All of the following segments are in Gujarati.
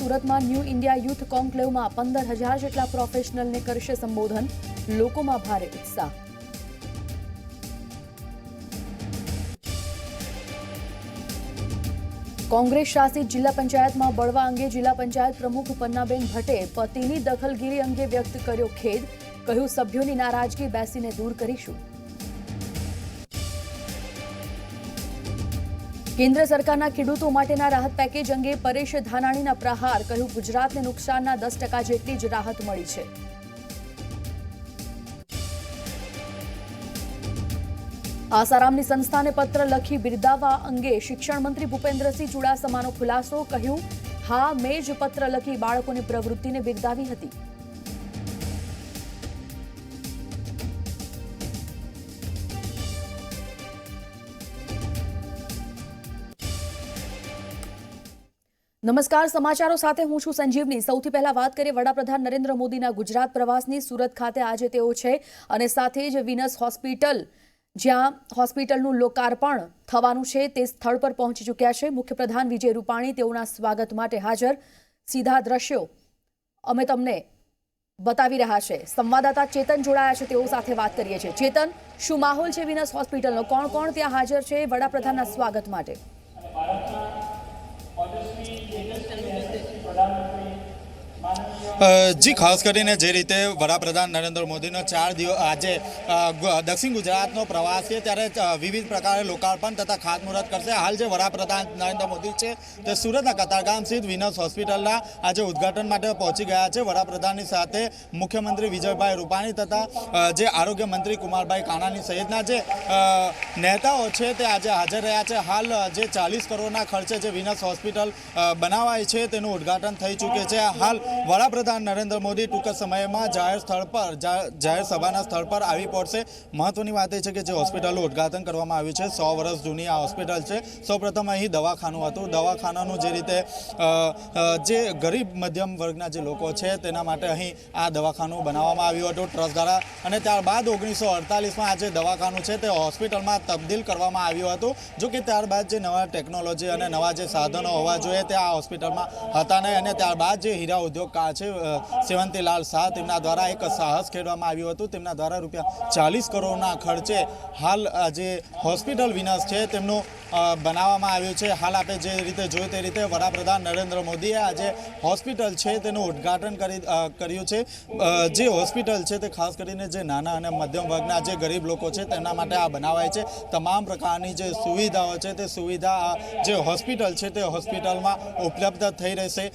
સુરતમાં ન્યૂ ઇન્ડિયા યુથ કોન્ક્લેવમાં 15,000 જેટલા પ્રોફેશનલને કરશે સંબોધન. લોકોમાં ભારે ઉત્સાહ. કોંગ્રેસ શાસિત જિલ્લા પંચાયતમાં બળવા અંગે જિલ્લા પંચાયત પ્રમુખ પન્નાબેન ભટ્ટે પતિની દખલગીરી અંગે વ્યક્ત કર્યો ખેદ. કહ્યું, સભ્યોની નારાજગી બેસીને દૂર કરીશું. કેન્દ્ર સરકારના ખેડૂતો માટેના રાહત પેકેજ અંગે પરેશ ધાનાણીના પ્રહાર. કહ્યું, ગુજરાતને નુકસાનના 10% જેટલી જ રાહત મળી છે. આસારામની સંસ્થાને પત્ર લખી બિરદાવવા અંગે શિક્ષણ મંત્રી ભૂપેન્દ્રસિંહ ચુડાસમાનો ખુલાસો. કહ્યું, હા, મેં જ પત્ર લખી બાળકોની પ્રવૃત્તિને બિરદાવી હતી. નમસ્કાર, સમાચારો સાથે હું છું સંજીવની. સૌથી પહેલા વાત કરીએ વડાપ્રધાન નરેન્દ્ર મોદીના ગુજરાત પ્રવાસની. સુરત ખાતે આજે તેઓ છે અને સાથે જ વિનસ હોસ્પિટલ, જ્યાં હોસ્પિટલનું લોકાર્પણ થવાનું છે, તે સ્થળ પર પહોંચી ચૂક્યા છે. મુખ્યપ્રધાન વિજય રૂપાણી તેઓના સ્વાગત માટે હાજર. સીધા દ્રશ્યો અમે તમને બતાવી રહ્યા છે. સંવાદદાતા ચેતન જોડાયા છે, તેઓ સાથે વાત કરીએ છીએ. ચેતન, શું માહોલ છે વિનસ હોસ્પિટલનો? કોણ કોણ ત્યાં હાજર છે વડાપ્રધાનના સ્વાગત માટે? જી, ખાસ કરીને જે રીતે વડાપ્રધાન નરેન્દ્ર મોદીનો 4 દિવસ આજે દક્ષિણ ગુજરાતનો પ્રવાસ છે, ત્યારે વિવિધ પ્રકારે લોકાર્પણ તથા ખાતમુહૂર્ત કરશે. હાલ જે વડાપ્રધાન નરેન્દ્ર મોદી છે તે સુરતના કતારગામ સ્થિત વિનસ હોસ્પિટલના આજે ઉદ્ઘાટન માટે પહોંચી ગયા છે. વડાપ્રધાનની સાથે મુખ્યમંત્રી વિજયભાઈ રૂપાણી તથા જે આરોગ્ય મંત્રી કુમારભાઈ કાનાણી સહિતના જે નેતાઓ છે તે આજે હાજર રહ્યા છે. હાલ જે 40 કરોડના ખર્ચે જે વિનસ હોસ્પિટલ બનાવાય છે તેનું ઉદ્ઘાટન થઈ ચૂક્યું છે. હાલ વડાપ્રધાન નરેન્દ્ર મોદી ટૂંક સમયમાં જાહેર સભાના સ્થળ પર આવી પહોંચશે. મહત્વની વાત એ છે કે જે હોસ્પિટલનું ઉદ્ઘાટન કરવામાં આવ્યું છે, 100 વર્ષ જૂની આ હોસ્પિટલ છે. સૌપ્રથમ અહીં દવાખાનું હતું. દવાખાનાનું જે રીતે જે ગરીબ મધ્યમ વર્ગના જે લોકો છે તેના માટે અહીં આ દવાખાનું બનાવવામાં આવ્યું હતું ટ્રસ્ટ દ્વારા, અને ત્યારબાદ 1948માં આ જે દવાખાનું છે તે હોસ્પિટલમાં તબદીલ કરવામાં આવ્યું હતું. જો કે ત્યારબાદ જે નવા ટેકનોલોજી અને નવા જે સાધનો હોવા જોઈએ તે આ હોસ્પિટલમાં હતા નહીં, અને ત્યારબાદ જે હીરા ઉદ્યોગકાર છે સેવંતીલાલ શાહ, તેમના દ્વારા એક સાહસ ખેડવામાં આવ્યું હતું. તેમના દ્વારા ₹40 કરોડના ખર્ચે હાલ જે હોસ્પિટલ વિનસ છે તેમનું બનાવવામાં આવ્યું છે. હાલ આપણે જે રીતે જોયું તે રીતે વડાપ્રધાન નરેન્દ્ર મોદીએ આજે હોસ્પિટલ છે તેનું ઉદ્ઘાટન કર્યું છે. જે હોસ્પિટલ છે તે ખાસ કરીને જે નાના અને મધ્યમ વર્ગના જે ગરીબ લોકો છે તેમના માટે આ બનાવાય છે. તમામ પ્રકારની જે સુવિધાઓ છે તે સુવિધા જે હોસ્પિટલ છે તે હોસ્પિટલમાં ઉપલબ્ધ થઈ રહેશે.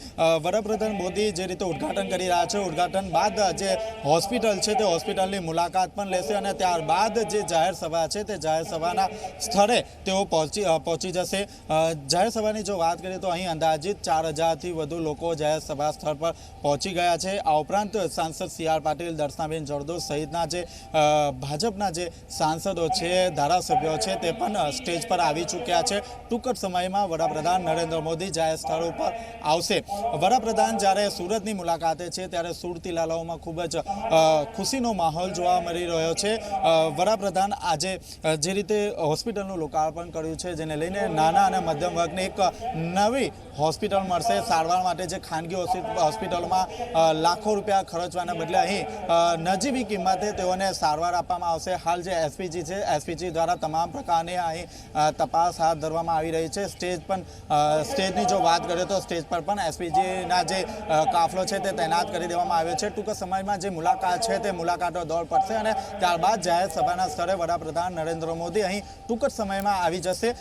વડાપ્રધાન મોદી જે રીતે ઉદ્ઘાટન કરી રહ્યા છે, ઉદ્ઘાટન બાદ જે હોસ્પિટલ છે તે હોસ્પિટલની મુલાકાત પણ લેશે, અને ત્યારબાદ જે જાહેર સભા છે તે જાહેર સભાના સ્થળે તેઓ પહોંચી જશે. જાહેર સભાની જો વાત કરીએ તો અહીં અંદાજિત 4,000થી વધુ લોકો જાહેર સભા સ્થળ પર પહોંચી ગયા છે. આ ઉપરાંત સાંસદ CR પાટીલ, દર્શનાબેન જરદોશ સહિતના જે ભાજપના જે સાંસદો છે, ધારાસભ્યો છે, તે પણ સ્ટેજ પર આવી ચૂક્યા છે. ટૂંક જ સમયમાં વડાપ્રધાન નરેન્દ્ર મોદી જાહેર સ્થળ ઉપર આવશે. વડાપ્રધાન જ્યારે સુરતની મુલાકાતે છે ત્યારે સુરતી લાલાઓમાં ખૂબ જ ખુશીનો માહોલ જોવા મળી રહ્યો છે. વડાપ્રધાન આજે જે રીતે હોસ્પિટલનું લોકાર્પણ કર્યું છે, જેને લઈને નાના અને મધ્યમ વર્ગને એક નવી હોસ્પિટલ મળશે. સારવાર માટે જે ખાનગી હોસ્પિટલમાં લાખો રૂપિયા ખર્ચવાના બદલે અહીં નજીવી કિંમતે તેઓને સારવાર આપવામાં આવશે. હાલ જે SPG છે, SPG દ્વારા તમામ પ્રકારની અહીં તપાસ હાથ ધરવામાં આવી રહી છે. સ્ટેજની જો વાત કરીએ તો સ્ટેજ પર પણ SPGના જે કાફલો છે તે તૈનાત કરી દેવામાં આવ્યો છે. ટૂંક સમયમાં જે મુલાકાત છે તે મુલાકાતો દોડ પડશે, અને ત્યારબાદ જાહેર સભાના સ્થળે વડાપ્રધાન નરેન્દ્ર મોદી અહીં ટૂંક જ સમયમાં આવી જશે.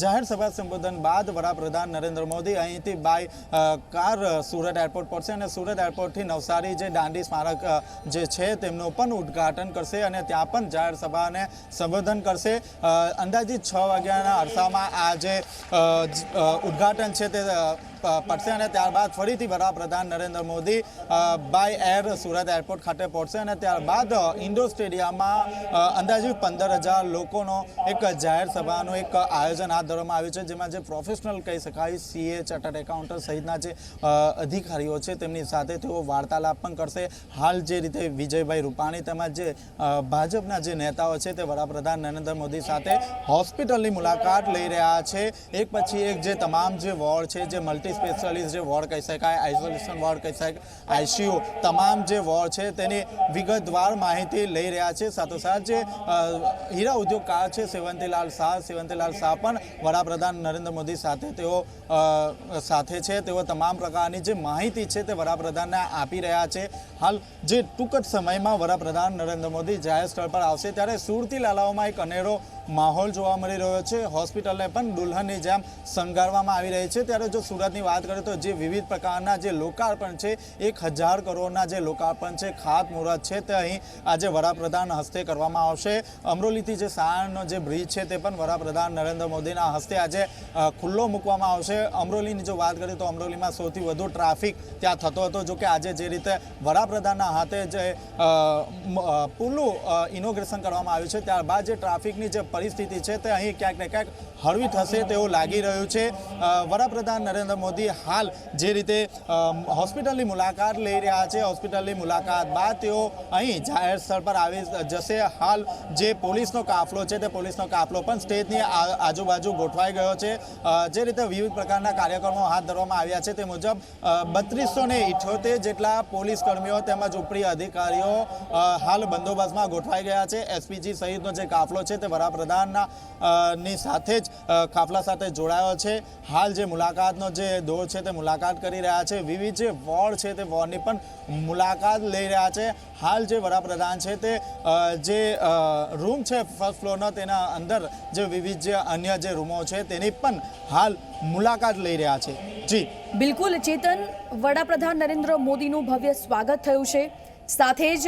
જાહેર સભા સંબોધન બાદ વડાપ્રધાન નરેન્દ્ર મોદી અહીંથી બાય કાર સુરત એરપોર્ટ પહોંચશે, અને સુરત એરપોર્ટથી નવસારી જે દાંડી સ્મારક જે છે તેમનું પણ ઉદ્ઘાટન કરશે, અને ત્યાં પણ જાહેર સભાને સંબોધન કરશે. અંદાજિત 6 વાગ્યાના અરસામાં આ જે ઉદ્ઘાટન છે તે પડશે, અને ત્યારબાદ ફરીથી વડાપ્રધાન Narendra Modi by air Surat airport ખાતે પહોંચશે, અને ત્યારબાદ ઇન્ડોર સ્ટેડિયમમાં અંદાજિત 15,000 લોકોનો એક જાહેર સભાનું એક આયોજન હાથ ધરવામાં આવ્યું છે, જેમાં જે પ્રોફેશનલ કહી શકાય, CA ચાર્ટર્ડ એકાઉન્ટન્ટ સહિતના જે અધિકારીઓ છે તેમની સાથે તેઓ વાર્તાલાપ પણ કરશે. હાલ જે રીતે વિજયભાઈ રૂપાણી તેમજ જે ભાજપના જે નેતાઓ છે તે વડાપ્રધાન નરેન્દ્ર મોદી સાથે હોસ્પિટલની મુલાકાત લઈ રહ્યા છે. એક પછી એક જે તમામ જે વોર્ડ છે, જે મલ્ટી સ્પેશિયાલિસ્ટ જે વોર્ડ કહી શકાય, આઇસોલેશન વોર્ડ કહી શકાય, આઈસીયુ, તમામ જે વોર્ડ છે તેની વિગતવાર માહિતી લઈ રહ્યા છે. સાથોસાથ જે હીરા ઉદ્યોગકાર છે સેવંતીલાલ શાહ પણ વડાપ્રધાન નરેન્દ્ર મોદી સાથે તેઓ સાથે છે. તેઓ તમામ પ્રકારની જે માહિતી છે તે વડાપ્રધાનને આપી રહ્યા છે. હાલ જે ટૂંક જ સમયમાં વડાપ્રધાન નરેન્દ્ર મોદી જાહેર સ્થળ પર આવશે ત્યારે સુરતી લાલાઓમાં એક અનેરો માહોલ જોવા મળી રહ્યો છે. હોસ્પિટલને પણ દુલ્હનની જેમ શણગારવામાં આવી રહી છે. ત્યારે જો સુરતની વાત કરીએ તો જે વિવિધ પ્રકારના જે લોકાર્પણ છે, 1000 કરોડના જે લોકાર્પણ છે, ખાતમુહૂર્ત છે, તે અહીં આજે વડાપ્રધાન હસ્તે કરવામાં આવશે. અમરોલીથી જે સાણનો જે બ્રિજ છે તે પણ વડાપ્રધાન નરેન્દ્ર મોદીના હસ્તે આજે ખુલ્લો મૂકવામાં આવશે. અમરોલીની જો વાત કરીએ તો અમરોલીમાં સૌથી વધુ ટ્રાફિક ત્યાં થતો હતો. જો કે આજે જે રીતે વડાપ્રધાનના હાથે જે પુલનું ઇનોગ્રેશન કરવામાં આવ્યું છે ત્યારબાદ જે ટ્રાફિકની જે પરિસ્થિતિ છે તે અહીં ક્યાંક ને ક્યાંક હળવી થશે તેવું લાગી રહ્યું છે. વડાપ્રધાન નરેન્દ્ર મોદી હાલ જે રીતે હોસ્પિટલની મુલાકાત લઈ રહ્યા છે, હોસ્પિટલની મુલાકાત બાદ તેઓ અહીં જાહેર સ્થળ પર આવી જશે. હાલ જે પોલીસનો કાફલો છે તે પોલીસનો કાફલો પણ સ્ટેજની આજુબાજુ ગોઠવાઈ ગયો છે. જે રીતે વિવિધ પ્રકારના કાર્યક્રમો હાથ ધરવામાં આવ્યા છે તે મુજબ 3278 જેટલા પોલીસ કર્મીઓ તેમજ ઉપરી અધિકારીઓ હાલ બંદોબસ્તમાં ગોઠવાઈ ગયા છે. એસપીજી સહિતનો જે કાફલો છે તે વડાપ્રધાનના ની સાથે જ કાફલા સાથે જોડાયો છે. હાલ જે મુલાકાતનો જે દોર છે તે મુલાકાત કરી રહ્યા છે. વિવિધ જે વોર્ડ છે તે વોર્ડની પણ મુલાકાત લઈ રહ્યા છે. હાલ જે વડાપ્રધાન છે તે જે રૂમ છે ફર્સ્ટ ફ્લોરનો તેના અંદર જે વિવિધ જે અન્ય જે રૂમો છે તેની પણ હાલ મુલાકાત લઈ રહ્યા છે. જી બિલકુલ ચેતન, વડાપ્રધાન નરેન્દ્ર મોદીનું ભવ્ય સ્વાગત થયું છે. સાથે જ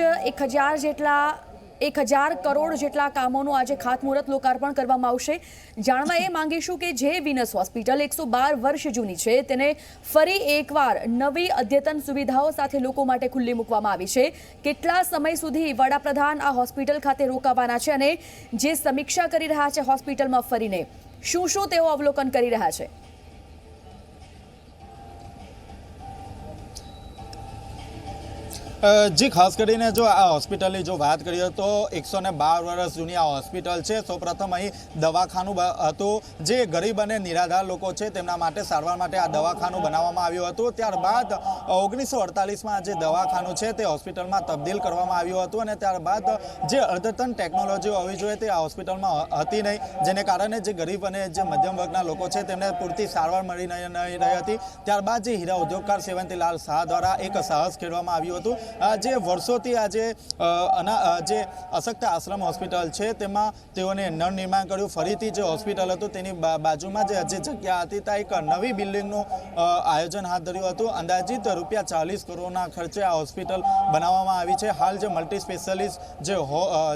1000 કરોડ જેટલા કામોનું આજે ખાતમુહૂર્ત લોકાર્પણ કરવામાં આવશે. જાણવા એ માંગીશું કે જે વિનસ હોસ્પિટલ 112 વર્ષ જૂની છે તેને ફરી એકવાર નવી અદ્યતન સુવિધાઓ સાથે લોકો માટે ખુલ્લી મૂકવામાં આવી છે. કેટલા સમય સુધી વડાપ્રધાન આ હોસ્પિટલ ખાતે રોકાવાના છે અને જે સમીક્ષા કરી રહ્યા છે હોસ્પિટલમાં ફરીને શું તેઓ અવલોકન કરી રહ્યા છે? જી, ખાસ કરીને જો આ હોસ્પિટલની જો વાત કરીએ તો 112 વર્ષ જૂની આ હોસ્પિટલ છે. સૌપ્રથમ અહીં દવાખાનું હતું. જે ગરીબ અને નિરાધાર લોકો છે તેમના માટે સારવાર માટે આ દવાખાનું બનાવવામાં આવ્યું હતું. ત્યારબાદ 1948માં જે દવાખાનું છે તે હોસ્પિટલમાં તબદીલ કરવામાં આવ્યું હતું અને ત્યારબાદ જે અદ્યતન ટેકનોલોજી હોવી જોઈએ તે આ હોસ્પિટલમાં હતી નહીં, જેને કારણે જે ગરીબ અને જે મધ્યમ વર્ગના લોકો છે તેમને પૂરતી સારવાર મળી નહીં રહી હતી. ત્યારબાદ જે હીરા ઉદ્યોગકાર સેવંતીલાલ શાહ દ્વારા એક સાહસ ખેડવામાં આવ્યું હતું. જે વર્ષોથી આજે જે અશક્ત આશ્રમ હોસ્પિટલ છે તેમાં તેઓને નવનિર્માણ કર્યું. ફરીથી જે હોસ્પિટલ હતું તેની બાજુમાં જે જગ્યા હતી ત્યાં એક નવી બિલ્ડિંગનું આયોજન હાથ ધર્યું હતું. અંદાજિત ₹40 કરોડના ખર્ચે આ હોસ્પિટલ બનાવવામાં આવી છે. હાલ જે મલ્ટી સ્પેશિયાલિસ્ટ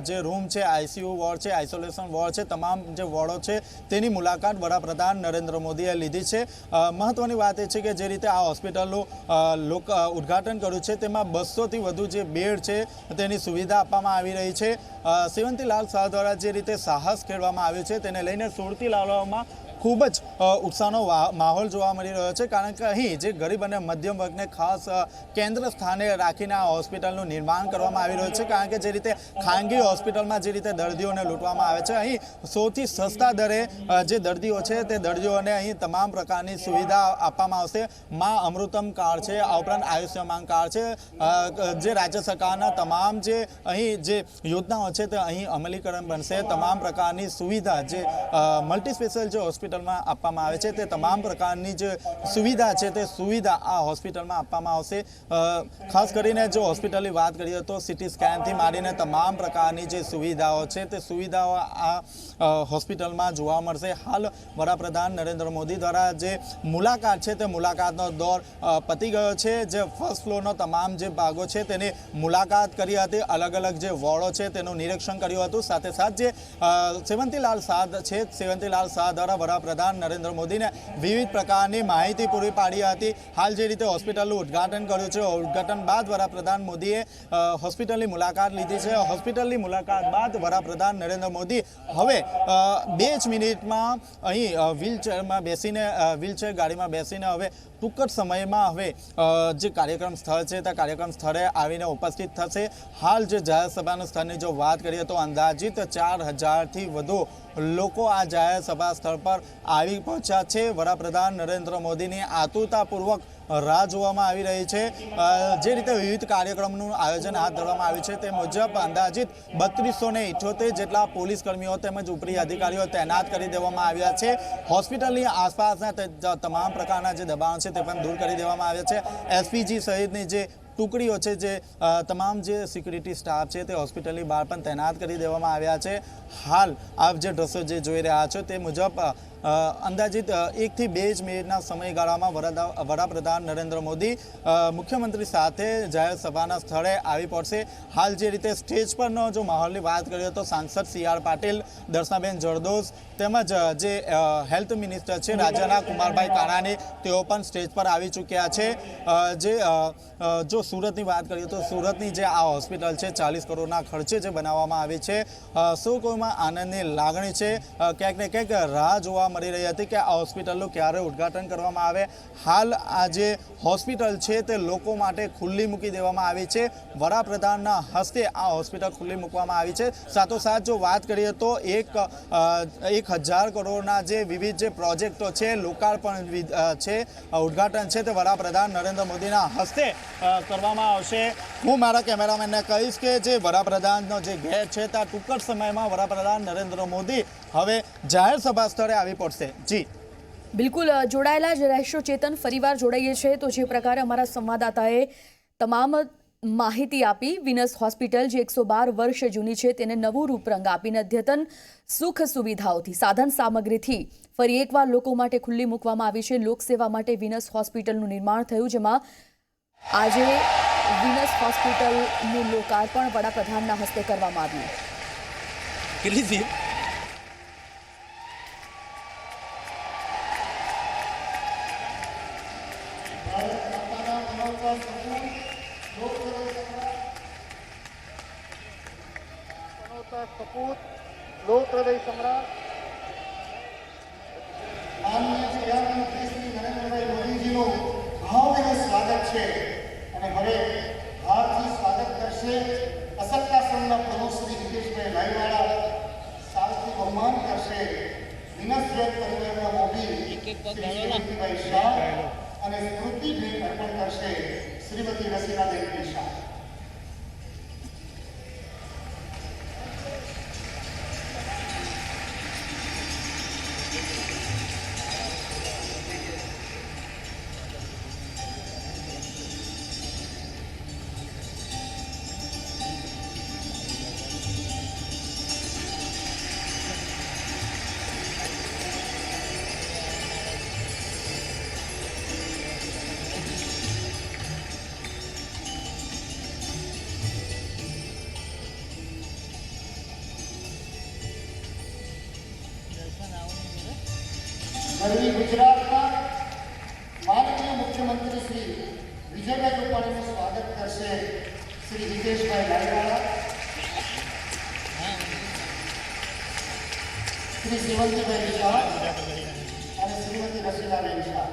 જે રૂમ છે, આઈસીયુ વોર્ડ છે, આઇસોલેશન વોર્ડ છે, તમામ જે વોર્ડો છે તેની મુલાકાત વડાપ્રધાન નરેન્દ્ર મોદીએ લીધી છે. મહત્વની વાત એ છે કે જે રીતે આ હોસ્પિટલનું ઉદ્ઘાટન કર્યું છે તેમાં 200થી વધુ જે બેડ છે તેની સુવિધા આપવામાં આવી રહી છે. સેવંતીલાલ શાહ દ્વારા જે રીતે સાહસ ખેડવામાં આવ્યું છે તેને લઈને સુરતી લાલાઓમાં ખૂબ જ ઉત્સાહનો માહોલ જોવા મળી રહ્યો છે. કારણ કે અહીં જે ગરીબ અને મધ્યમ વર્ગને ખાસ કેન્દ્ર સ્થાને રાખીને આ હોસ્પિટલનું નિર્માણ કરવામાં આવી રહ્યું છે. કારણ કે જે રીતે ખાનગી હોસ્પિટલમાં જે રીતે દર્દીઓને લૂંટવામાં આવે છે, અહીં સૌથી સસ્તા દરે જે દર્દીઓ છે તે દર્દીઓને અહીં તમામ પ્રકારની સુવિધા આપવામાં આવશે. મા અમૃતમ કાર્ડ છે, આ ઉપરાંત આયુષ્યમાન કાર્ડ છે, જે રાજ્ય સરકારના તમામ જે અહીં જે યોજનાઓ છે તે અહીં અમલીકરણ બનશે. તમામ પ્રકારની સુવિધા જે મલ્ટી સ્પેશિયલ જે હોસ્પિટલ આપવામાં આવે છે તે તમામ પ્રકારની જે સુવિધા છે તે સુવિધા આ હોસ્પિટલમાં આપવામાં આવશે. ખાસ કરીને જો હોસ્પિટલની વાત કરીએ તો સીટી સ્કેનથી માંડીને તમામ પ્રકારની જે સુવિધાઓ છે તે સુવિધાઓ આ હોસ્પિટલમાં જોવા મળશે. હાલ વડાપ્રધાન નરેન્દ્ર મોદી દ્વારા જે મુલાકાત છે તે મુલાકાતનો દોર પતી ગયો છે. જે ફર્સ્ટ ફ્લોરનો તમામ જે ભાગો છે તેની મુલાકાત કરી હતી. અલગ અલગ જે વોર્ડો છે તેનું નિરીક્ષણ કર્યું હતું. સાથે સાથ જે સેવંતીલાલ શાહ છે, સેવંતીલાલ શાહ દ્વારા વડાપ્રધાન નરેન્દ્ર મોદીને વિવિધ પ્રકારની માહિતી પૂરી પાડી હતી. હાલ જે રીતે હોસ્પિટલનું ઉદ્ઘાટન કર્યું છે, ઉદ્ઘાટન બાદ વડાપ્રધાન મોદીએ હોસ્પિટલની મુલાકાત લીધી છે. હોસ્પિટલની મુલાકાત બાદ વડાપ્રધાન નરેન્દ્ર મોદી હવે 2 જ મિનિટમાં અહીં વ્હીલચેર ગાડીમાં બેસીને હવે ટૂંક જ સમયમાં હવે જે કાર્યક્રમ સ્થળ છે તે કાર્યક્રમ સ્થળે આવીને ઉપસ્થિત થશે. હાલ જે જાહેર સભાના સ્થળની જો વાત કરીએ તો અંદાજિત 4000થી વધુ લોકો આ જાહેર સભા સ્થળ પર આવી પહોંચ્યા છે. વડાપ્રધાન નરેન્દ્ર મોદીની આતુરતાપૂર્વક રાહ જોવામાં આવી રહી છે. જે રીતે વિવિધ કાર્યક્રમનું આયોજન હાથ ધરવામાં આવ્યું છે તે મુજબ અંદાજિત 3278 જેટલા પોલીસ કર્મીઓ તેમજ ઉપરી અધિકારીઓ તૈનાત કરી દેવામાં આવ્યા છે. હોસ્પિટલની આસપાસના તમામ પ્રકારના જે દબાણ છે તે પણ દૂર કરી દેવામાં આવ્યા છે. એસપીજી સહિતની જે ટુકડીઓ છે, જે તમામ જે સિક્યુરિટી સ્ટાફ છે તે હોસ્પિટલની બહાર પણ તૈનાત કરી દેવામાં આવ્યા છે. હાલ આપ જે દ્રશ્યો જે જોઈ રહ્યા છો તે મુજબ અંદાજિત 1 થી 2 જ મિનિટના સમયગાળામાં વડાપ્રધાન નરેન્દ્ર મોદી મુખ્યમંત્રી સાથે જાહેર સભાના સ્થળે આવી પહોંચશે. હાલ જે રીતે સ્ટેજ પરનો જો માહોલની વાત કરીએ તો સાંસદ CR પાટીલ, દર્શનાબેન જરદોશ તેમજ જે હેલ્થ મિનિસ્ટર છે રાજ્યના કુમારભાઈ કાનાણી તેઓ પણ સ્ટેજ પર આવી ચૂક્યા છે. જો સુરતની વાત કરીએ તો સુરતની જે આ હોસ્પિટલ છે 40 કરોડના ખર્ચે જે બનાવવામાં આવી છે, સૌ કોઈમાં આનંદની લાગણી છે. ક્યાંક ને ક્યાંક રાહ જોવા મળી રહી હતી કે આ હોસ્પિટલનું ક્યારે ઉદ્ઘાટન કરવામાં આવે. હાલ આ જે હોસ્પિટલ છે તે લોકો માટે ખુલ્લી મૂકી દેવામાં આવી છે. વડાપ્રધાનના હસ્તે આ હોસ્પિટલ ખુલ્લી મૂકવામાં આવી છે. સાથોસાથ જો વાત કરીએ તો 1000 કરોડના જે વિવિધ જે પ્રોજેક્ટો છે, લોકાર્પણ છે, ઉદ્ઘાટન છે તે વડાપ્રધાન નરેન્દ્ર મોદીના હસ્તે કરવામાં આવશે. હું મારા કેમેરામેનને કહીશ કે જે વડાપ્રધાનનો જે ગેટ છે ત્યાં ટૂંક જ સમયમાં વડાપ્રધાન નરેન્દ્ર મોદી હવે જાહેર સભા સ્થળે આવી પડશે. જી બિલકુલ જોડાયેલા જ રહેશો ચેતન. ફરીવાર જોડાઈએ છીએ તો જે પ્રકારે અમારા સંવાદદાતાએ તમામ માહિતી આપી, વિનસ હોસ્પિટલ જે 112 વર્ષ જૂની છે તેને નવું રૂપરંગ આપીને અદ્યતન સુખ સુવિધાઓથી, સાધન સામગ્રીથી ફરી એકવાર લોકો માટે ખુલ્લી મૂકવામાં આવી છે. લોકસેવા માટે વિનસ હોસ્પિટલનું નિર્માણ થયું, જેમાં આજે વિનસ હોસ્પિટલનું લોકાર્પણ વડાપ્રધાનના હસ્તે કરવામાં આવ્યું. સપૂત લોક હૃદય સમ્રાટ માનનીય પ્રધાનમંત્રી શ્રી નરેન્દ્રભાઈ મોદીજીનું ભાવભીરું સ્વાગત છે. અને હવે ભારથી સ્વાગત કરશે અસત્તાસનના પ્રમુખ શ્રી હિતેશભાઈ લાઈવાળા. સાલથી બહુમાન કરશે વિનસ જૈન પરિવારના મોભી શ્રી શ્રીમતીભાઈ શાહ અને સ્મૃતિ ભેટ અર્પણ કરશે શ્રીમતી રસીલાબેન શાહ. ગરવી ગુજરાતમાં માનનીય મુખ્યમંત્રી શ્રી વિજયભાઈ રૂપાણીનું સ્વાગત કરશે શ્રી હિતેશભાઈ લાઈવાળા, શ્રી શ્રીમતીભાઈ શાહ અને શ્રીમતી રસીલાબેન શાહ.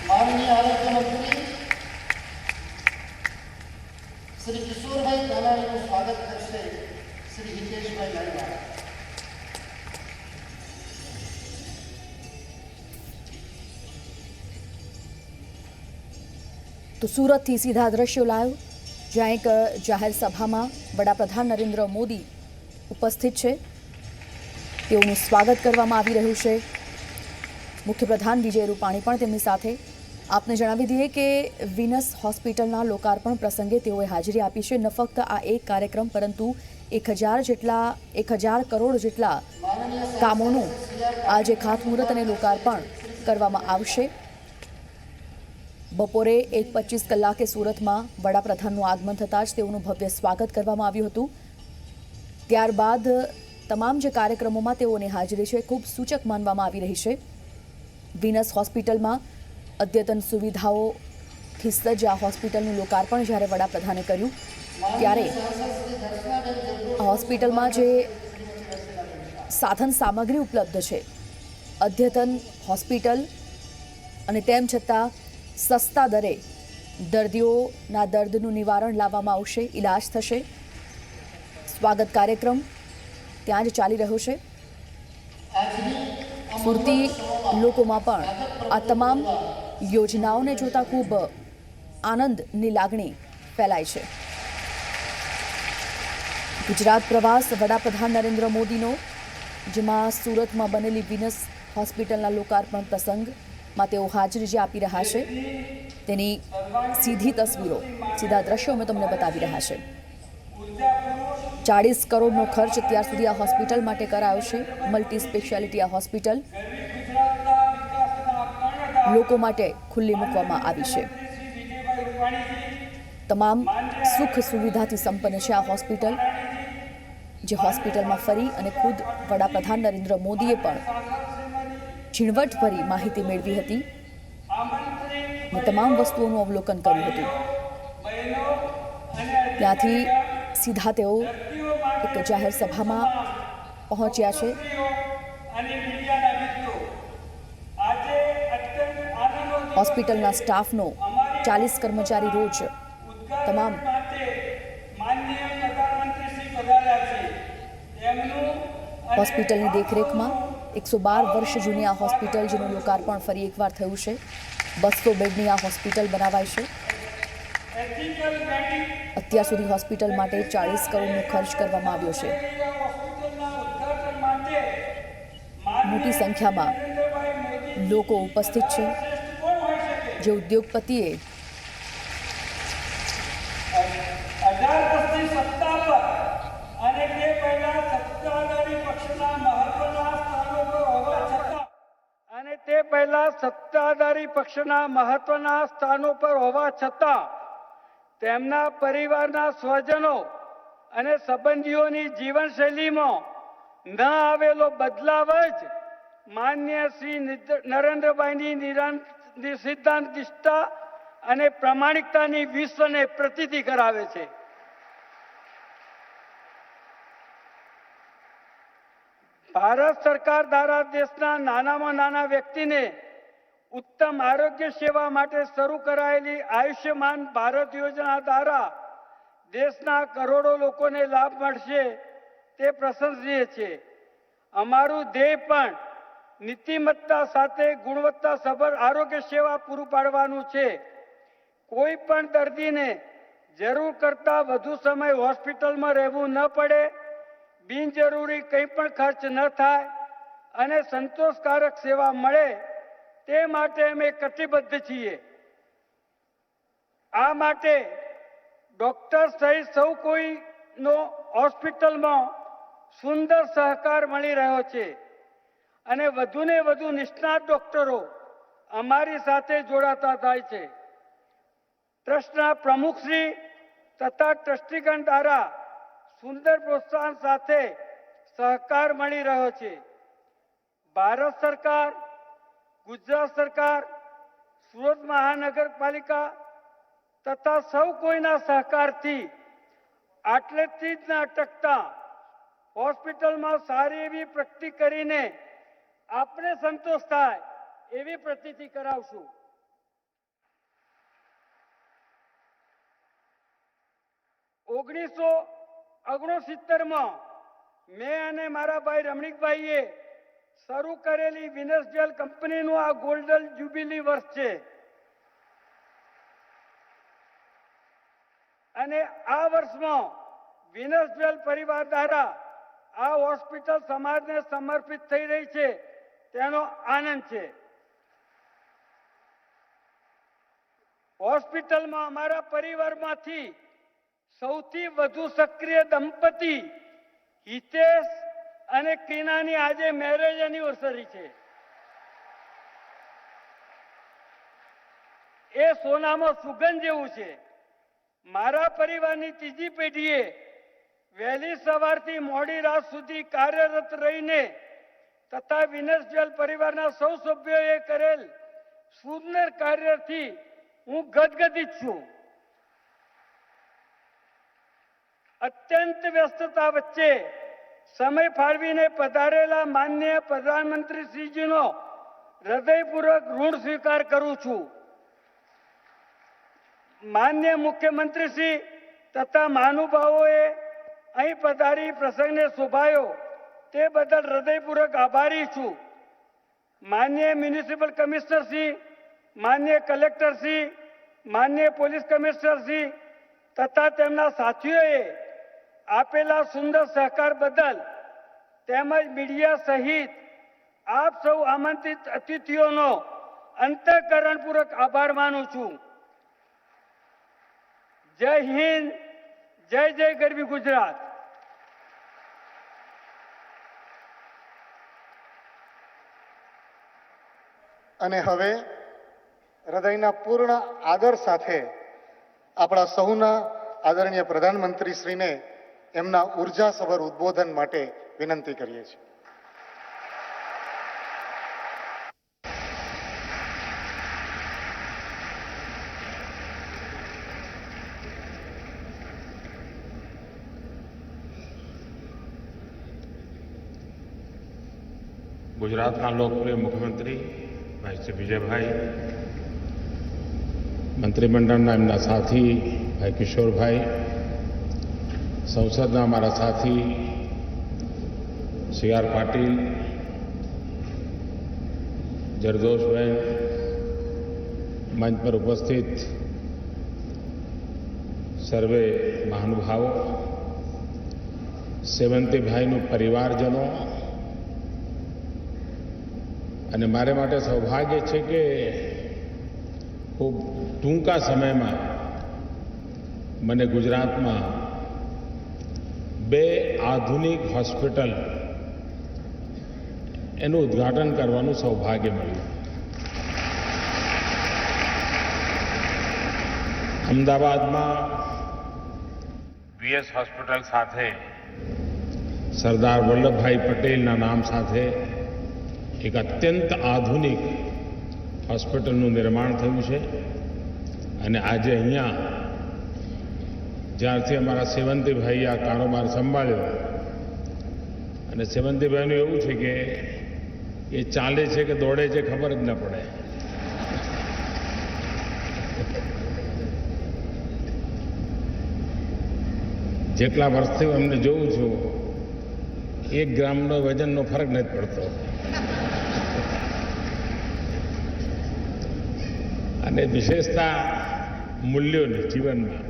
माननीय आरोग्य मंत्री श्री किशोरभाई कानाणीનું સ્વાગત કરશે શ્રી હિતેશભાઈ લાઈવાળા. તો સુરતથી સીધા દ્રશ્યો લાવ્યો, જ્યાં એક જાહેર સભામાં વડાપ્રધાન નરેન્દ્ર મોદી ઉપસ્થિત છે. તેઓનું સ્વાગત કરવામાં આવી રહ્યું છે. મુખ્યપ્રધાન વિજય રૂપાણી પણ તેમની સાથે. આપને જણાવી દઈએ કે વિનસ હોસ્પિટલના લોકાર્પણ પ્રસંગે તેઓએ હાજરી આપી છે. ન ફક્ત આ એક કાર્યક્રમ પરંતુ 1000 કરોડ જેટલા કામોનું આજે ખાતમુહૂર્ત અને લોકાર્પણ કરવામાં આવશે. બપોરે 1:25 કલાકે સુરતમાં વડાપ્રધાનનું આગમન થતાં જ તેઓનું ભવ્ય સ્વાગત કરવામાં આવ્યું હતું. ત્યારબાદ તમામ જે કાર્યક્રમોમાં તેઓની હાજરી છે ખૂબ સૂચક માનવામાં આવી રહી છે. વિનસ હોસ્પિટલમાં અદ્યતન સુવિધાઓથી સજ્જ આ હોસ્પિટલનું લોકાર્પણ જ્યારે વડાપ્રધાને કર્યું ત્યારે આ હોસ્પિટલમાં જે સાધન સામગ્રી ઉપલબ્ધ છે, અદ્યતન હોસ્પિટલ, અને તેમ છતાં સસ્તા દરે દર્દીઓના દર્દનું નિવારણ લાવવામાં આવશે, ઇલાજ થશે. સ્વાગત કાર્યક્રમ ત્યાં જ ચાલી રહ્યો છે. સુરતી લોકોમાં પણ આ તમામ યોજનાઓને જોતા ખૂબ આનંદની લાગણી ફેલાય છે. ગુજરાત પ્રવાસ વડાપ્રધાન નરેન્દ્ર મોદીનો, જેમાં સુરતમાં બનેલી વિનસ હોસ્પિટલના લોકાર્પણ પ્રસંગમાં તેઓ હાજરી જે આપી રહ્યા છે તેની સીધી તસવીરો, સીધા દ્રશ્યો અમે તમને બતાવી રહ્યા છે. 40 કરોડનો ખર્ચ અત્યાર સુધી આ હોસ્પિટલ માટે કરાયો છે. મલ્ટી સ્પેશિયાલિટી આ હોસ્પિટલ લોકો માટે ખુલ્લી મૂકવામાં આવી છે. તમામ સુખ સુવિધાથી સંપન્ન છે આ હોસ્પિટલ, જે હોસ્પિટલમાં ફરી અને ખુદ વડાપ્રધાન નરેન્દ્ર મોદીએ પણ ઝીણવટભરી માહિતી મેળવી હતી અને તમામ વસ્તુઓનું અવલોકન કર્યું હતું. ત્યાંથી સીધા તેઓ એક જાહેર સભામાં પહોંચ્યા છે. હોસ્પિટલના સ્ટાફનો 40 કર્મચારી રોજ તમામ હોસ્પિટલની દેખરેખમાં 112 વર્ષ જૂની આ હોસ્પિટલ, જેનું લોકાર્પણ ફરી એકવાર થયું છે. 200 બેડની આ હોસ્પિટલ બનાવાય છે. અત્યાર સુધી હોસ્પિટલ માટે 40 કરોડનો ખર્ચ કરવામાં આવ્યો છે. મોટી સંખ્યામાં લોકો ઉપસ્થિત છે. જે ઉદ્યોગપતિએ સત્તાધારી પક્ષના મહત્વના સ્થાનો પર હોવા છતાં તેમના પરિવારના સ્વજનો અને સંબંધીઓની જીવનશૈલીમાં ન આવેલો બદલાવ જ માન્ય શ્રી નરેન્દ્રભાઈની સિદ્ધાંત નિષ્ઠા અને પ્રામાણિકતાની વિશ્વને પ્રતીતિ કરાવે છે. ભારત સરકાર દ્વારા દેશના નાનામાં નાના વ્યક્તિને ઉત્તમ આરોગ્ય સેવા માટે શરૂ કરાયેલી આયુષ્યમાન ભારત યોજના દ્વારા દેશના કરોડો લોકોને લાભ મળશે તે પ્રશંસનીય છે. અમારું ધ્યેય પણ નીતિમત્તા સાથે ગુણવત્તાસભર આરોગ્ય સેવા પૂરું પાડવાનું છે. કોઈ પણ દર્દીને જરૂર કરતાં વધુ સમય હોસ્પિટલમાં રહેવું ન પડે, બિનજરૂરી કંઈ પણ ખર્ચ ન થાય અને સંતોષકારક સેવા મળે તે માટે અમે કટિબદ્ધ છીએ. આ માટે ડોક્ટર સહિત સૌ કોઈનો હોસ્પિટલમાં સુંદર સહકાર મળી રહ્યો છે અને વધુને વધુ નિષ્ણાત ડોક્ટરો અમારી સાથે જોડાતા થાય છે. ટ્રસ્ટના પ્રમુખશ્રી તથા ટ્રસ્ટીગણ દ્વારા સુંદર પ્રોત્સાહન સાથે સહકાર મળી રહ્યો છે. ભારત સરકાર, ગુજરાત સરકાર, સુરત મહાનગરપાલિકા તથા સૌ કોઈના સહકારથી આટલેથી જ ન અટકતા હોસ્પિટલમાં સારી એવી પ્રગતિ કરીને આપણે સંતોષ થાય એવી પ્રતીતિ કરાવશું. $1969 મેં અને મારા ભાઈ રમણીકભાઈએ શરૂ કરેલી વિનસ જેલ કંપનીનું આ ગોલ્ડન જ્યુબિલી વર્ષ છે અને આ વર્ષમાં વિનસ જેલ પરિવાર દ્વારા આ હોસ્પિટલ સમાજને સમર્પિત થઈ રહી છે તેનો આનંદ છે. હોસ્પિટલમાં અમારા પરિવારમાંથી સૌથી વધુ સક્રિય દંપતી હિતેશ અને ક્રિનાની આજે મેરેજ એનિવર્સરી છે. એ સોનામાં સુગંધ જેવું છે. મારા પરિવારની ત્રીજી પેઢીએ વહેલી સવારથી મોડી રાત સુધી કાર્યરત રહીને તથા વિનસ જ્વેલ પરિવારના સૌ સભ્યોએ કરેલ સુંદર કાર્યથી હું ગદગદિત છું. અત્યંત વ્યસ્તતા વચ્ચે સમય ફાળવીને પધારેલા માનનીય પ્રધાનમંત્રી શ્રીજીનો હૃદયપૂર્વક ઋણ સ્વીકાર કરું છું. માન્ય મુખ્યમંત્રી શ્રી તથા મહાનુભાવોએ અહીં પધારી પ્રસંગને શોભાયો તે બદલ હૃદયપૂર્વક આભારી છું. માન્ય મ્યુનિસિપલ કમિશનર શ્રી, માન્ય કલેક્ટર શ્રી, માન્ય પોલીસ કમિશનર શ્રી તથા તેમના સાથીઓએ આપેલા સુંદર સહકાર બદલ તેમજ મીડિયા સહિત આપ સૌ આમંત્રિત અતિથિઓનો અંતઃકરણપૂર્વક આભાર માનું છું. જય હિન્દ, જય જય ગરવી ગુજરાત. અને હવે હૃદયના પૂર્ણ આદર સાથે આપણા સૌના આદરણીય પ્રધાનમંત્રી શ્રીને એમના ઉર્જાસભર ઉદ્બોધન માટે વિનંતી કરીએ છીએ. ગુજરાતના લોકપ્રિય મુખ્યમંત્રી ભાઈ શ્રી વિજયભાઈ, મંત્રીમંડળના એમના સાથી ભાઈ કિશોરભાઈ, સંસદના અમારા સાથી સી આર પાટીલ, જરદોશબેન, મંચ પર ઉપસ્થિત સર્વે મહાનુભાવો, સેવંતીભાઈનું પરિવારજનો, અને મારે માટે સૌભાગ્ય છે કે ખૂબ ટૂંકા સમયમાં મને ગુજરાતમાં 2 આધુનિક હોસ્પિટલ એનું ઉદ્ઘાટન કરવાનું સૌભાગ્ય મળ્યું. અમદાવાદમાં વીએસ હોસ્પિટલ સાથે સરદાર વલ્લભભાઈ પટેલના નામ સાથે એક અત્યંત આધુનિક હોસ્પિટલનું નિર્માણ થયું છે. અને આજે અહીંયા જ્યારથી અમારા સેવંતીભાઈએ આ કારોબાર સંભાળ્યો, અને સેવંતીભાઈનું એવું છે કે એ ચાલે છે કે દોડે છે ખબર જ ન પડે. જેટલા વર્ષથી હું એમને જોઉં છું 1 ગ્રામનો વજનનો ફરક નથી પડતો. અને વિશેષતા મૂલ્યોની જીવનમાં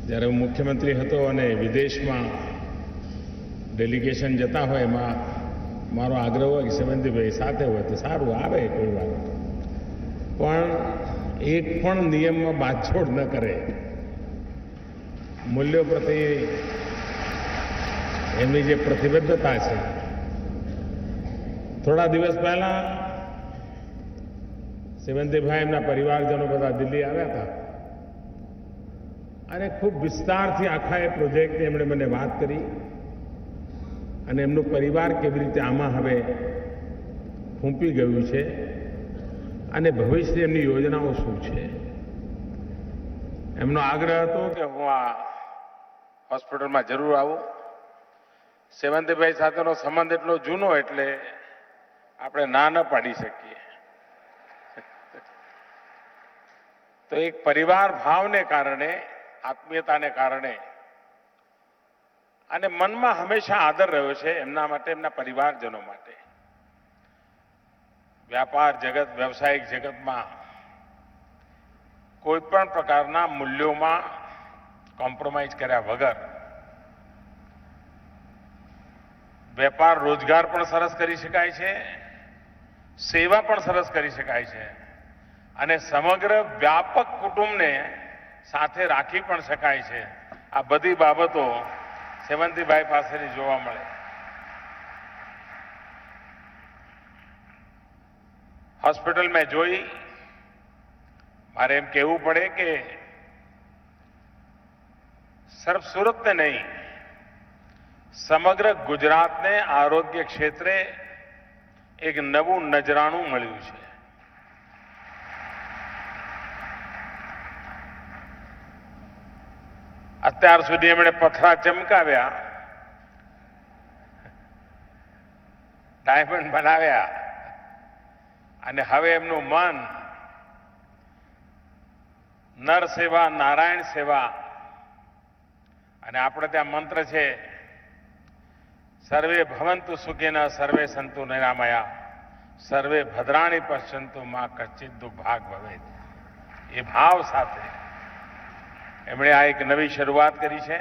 જ્યારે હું મુખ્યમંત્રી હતો અને વિદેશમાં ડેલિગેશન જતા હોય એમાં મારો આગ્રહ હોય કે સેવંતીભાઈ સાથે હોય તો સારું, આવે કોઈ વાર, પણ એક પણ નિયમમાં બાંધછોડ ન કરે. મૂલ્યો પ્રત્યે એમની જે પ્રતિબદ્ધતા છે. થોડા દિવસ પહેલા સેવંતીભાઈ એમના પરિવારજનો બધા દિલ્હી આવ્યા હતા અને ખૂબ વિસ્તારથી આખા એ પ્રોજેક્ટની એમણે મને વાત કરી અને એમનું પરિવાર કેવી રીતે આમાં હવે ફૂંપી ગયું છે અને ભવિષ્યની એમની યોજનાઓ શું છે. એમનો આગ્રહ હતો કે હું આ હોસ્પિટલમાં જરૂર આવું. સેવંતીભાઈ સાથેનો સંબંધ એટલો જૂનો એટલે આપણે ના ન પાડી શકીએ. તો એક પરિવાર ભાવને કારણે, આત્મીયતાને કારણે અને મનમાં હંમેશા આદર રહ્યો છે એમના માટે, એમના પરિવારજનો માટે. વ્યાપાર જગત, વ્યવસાયિક જગતમાં કોઈ પણ પ્રકારના મૂલ્યોમાં કોમ્પ્રોમાઇઝ કર્યા વગર વેપાર રોજગાર પણ સરસ કરી શકાય છે, સેવા પણ સરસ કરી શકાય છે અને સમગ્ર વ્યાપક કુટુંબને સાથે રાખી પણ શકાય છે. આ બધી બાબતો સેવંતીભાઈ પાસેથી જોવા મળે. હોસ્પિટલ મેં જોઈ મારે એમ કહેવું પડે કે સિર્ફ સુરતને નહીં, સમગ્ર ગુજરાતને આરોગ્ય ક્ષેત્રે એક નવું નજરાણું મળ્યું છે. અત્યાર સુધી એમણે પથરા ચમકાવ્યા, ડાયમંડ બનાવ્યા અને હવે એમનું મન નર સેવા, નારાયણ સેવા, અને આપણે ત્યાં મંત્ર છે સર્વે ભવંતુ સુખિનઃ સર્વે સંતુ નિરામયા સર્વે ભદ્રાણી પશ્યંતુ માં કચ્ચિત દુર્ભાગ ભવેત. એ ભાવ સાથે એમણે આ એક નવી શરૂઆત કરી છે.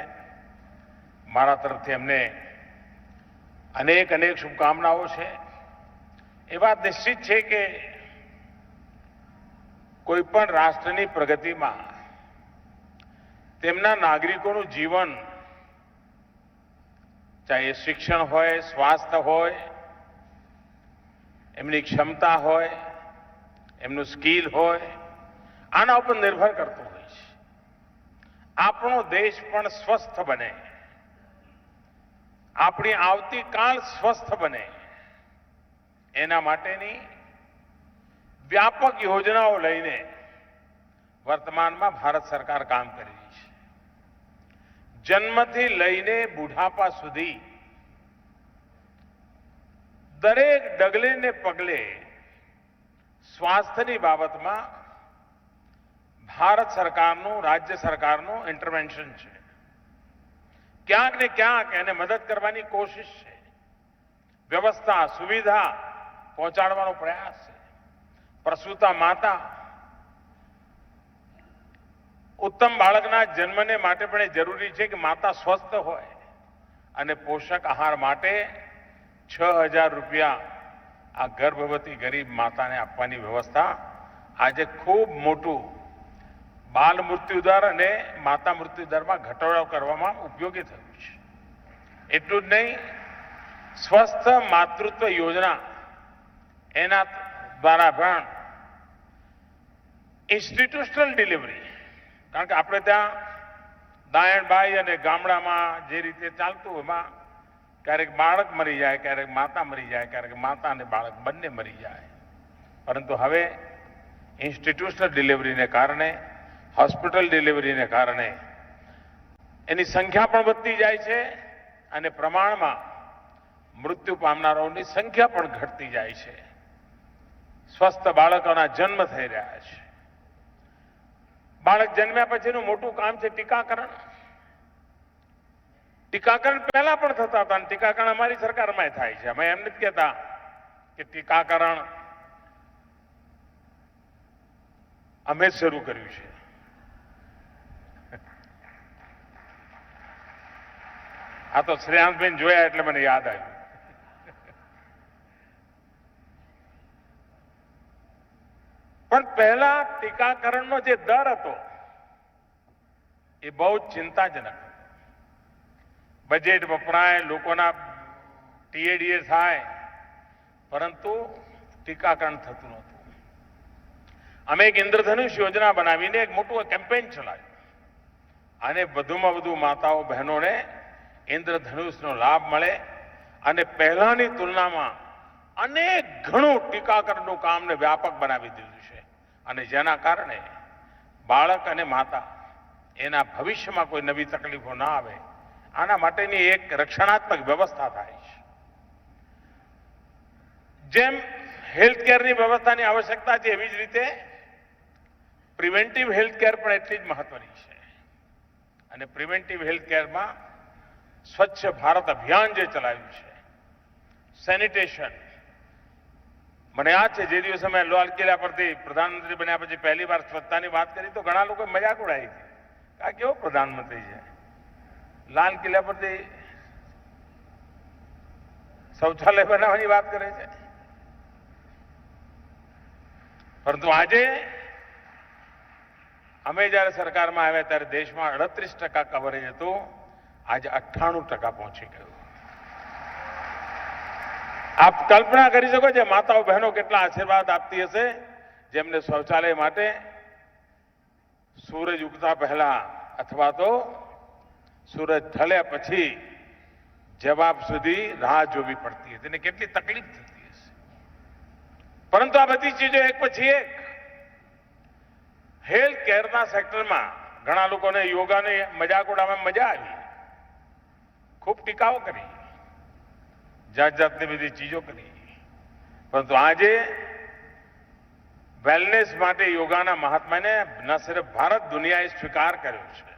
મારા તરફથી એમને અનેક અનેક શુભકામનાઓ છે. એ વાત નિશ્ચિત છે કે કોઈ પણ રાષ્ટ્રની પ્રગતિમાં તેમના નાગરિકોનું જીવન, ચાહે એ શિક્ષણ હોય, સ્વાસ્થ્ય હોય, એમની ક્ષમતા હોય, એમનું સ્કિલ હોય, આના ઉપર નિર્ભર કરતું હોય છે. આપણો દેશ પણ સ્વસ્થ બને, આપણી આવતીકાલ સ્વસ્થ બને, એના માટેની વ્યાપક યોજનાઓ લઈને વર્તમાનમાં ભારત સરકાર કામ કરી રહી છે. જન્મથી લઈને બુઢાપા સુધી દરેક ડગલે ને પગલે સ્વાસ્થ્યની બાબતમાં ભારત સરકારનું, રાજ્ય સરકારનું ઇન્ટરવેન્શન છે. ક્યાંક ને ક્યાંક એને મદદ કરવાની કોશિશ છે, વ્યવસ્થા, સુવિધા પહોંચાડવાનો પ્રયાસ છે. પ્રસૂતા માતા ઉત્તમ બાળકના જન્મને માટે પણ એ જરૂરી છે કે માતા સ્વસ્થ હોય, અને પોષક આહાર માટે 6,000 રૂપિયા આ ગર્ભવતી ગરીબ માતાને આપવાની વ્યવસ્થા આજે ખૂબ મોટું બાલ મૃત્યુદર અને માતા મૃત્યુદરમાં ઘટાડો કરવામાં ઉપયોગી થયું છે. એટલું જ નહીં, સ્વસ્થ માતૃત્વ યોજના એના દ્વારા પણ ઇન્સ્ટિટ્યુશનલ ડિલિવરી, કારણ કે આપણે ત્યાં દાયણભાઈ અને ગામડામાં જે રીતે ચાલતું એમાં ક્યારેક બાળક મરી જાય, ક્યારેક માતા મરી જાય, ક્યારેક માતા અને બાળક બંને મરી જાય. પરંતુ હવે ઇન્સ્ટિટ્યુશનલ ડિલિવરીને કારણે, હોસ્પિટલ ડિલિવરીને કારણે એની સંખ્યા પણ વધતી જાય છે અને પ્રમાણમાં મૃત્યુ પામનારાઓની સંખ્યા પણ ઘટતી જાય છે. સ્વસ્થ બાળકોના જન્મ થઈ રહ્યા છે. બાળક જન્મ્યા પછીનું મોટું કામ છે ટીકાકરણ. ટીકાકરણ પહેલા પણ થતા હતા અને ટીકાકરણ અમારી સરકારમાં થાય છે. અમે એમ નથી કહેતા કે ટીકાકરણ અમે જ શરૂ કર્યું છે. આ તો શ્રેયાંશબેન જોયા એટલે મને યાદ આવ્યું. પણ પહેલા ટીકાકરણનો જે દર હતો એ બહુ જ ચિંતાજનક. બજેટ વપરાય, લોકોના ટીએડીએ થાય, પરંતુ ટીકાકરણ થતું નહોતું. અમે એક ઇન્દ્રધનુષ યોજના બનાવીને એક મોટું કેમ્પેઇન ચલાવ્યું અને વધુમાં વધુ માતાઓ, બહેનોને ઇન્દ્રધનુષનો લાભ મળે અને પહેલાની તુલનામાં અનેક ઘણું ટીકાકરણનું કામને વ્યાપક બનાવી દીધું છે. અને જેના કારણે બાળક અને માતા એના ભવિષ્યમાં કોઈ નવી તકલીફો ના આવે, આના માટેની એક રક્ષણાત્મક વ્યવસ્થા થાય છે. જેમ હેલ્થકેરની વ્યવસ્થાની આવશ્યકતા છે, એવી જ રીતે પ્રિવેન્ટિવ હેલ્થકેર પણ એટલી જ મહત્વની છે. અને પ્રિવેન્ટિવ હેલ્થકેરમાં સ્વચ્છ ભારત અભિયાન જે ચલાવ્યું છે, સેનિટેશન. મને યાદ છે જે દિવસે મેં લાલ કિલ્લા પરથી પ્રધાનમંત્રી બન્યા પછી પહેલી વાર સ્વચ્છતાની વાત કરી તો ઘણા લોકો મજાક ઉડાવી હતી. આ કેવો પ્રધાનમંત્રી છે, લાલ કિલ્લા પરથી શૌચાલય બનાવવાની વાત કરે છે. પરંતુ આજે અમે જ્યારે સરકારમાં આવ્યા ત્યારે દેશમાં 38% કવરેજ હતું, આજે 98% પહોંચી ગયું. આપ કલ્પના કરી શકો છો માતાઓ બહેનો કેટલા આશીર્વાદ આપતી હશે જેમને શૌચાલય માટે સૂરજ ઉગતા પહેલા અથવા તો સૂરજ ઢળ્યા પછી જવાબ સુધી રાહ જોવી પડતી હતી અને કેટલી તકલીફ થતી હશે. પરંતુ આ બધી ચીજો એક પછી એક હેલ્થ કેરના સેક્ટરમાં ઘણા લોકોને યોગાને મજાક ઉડાવવામાં મજા આવી, ખૂબ ટીકાઓ કરી, જાત જાતની બધી ચીજો કરી, પરંતુ આજે વેલનેસ માટે યોગાના મહાત્માને ન સિર્ફ ભારત દુનિયાએ સ્વીકાર કર્યો છે,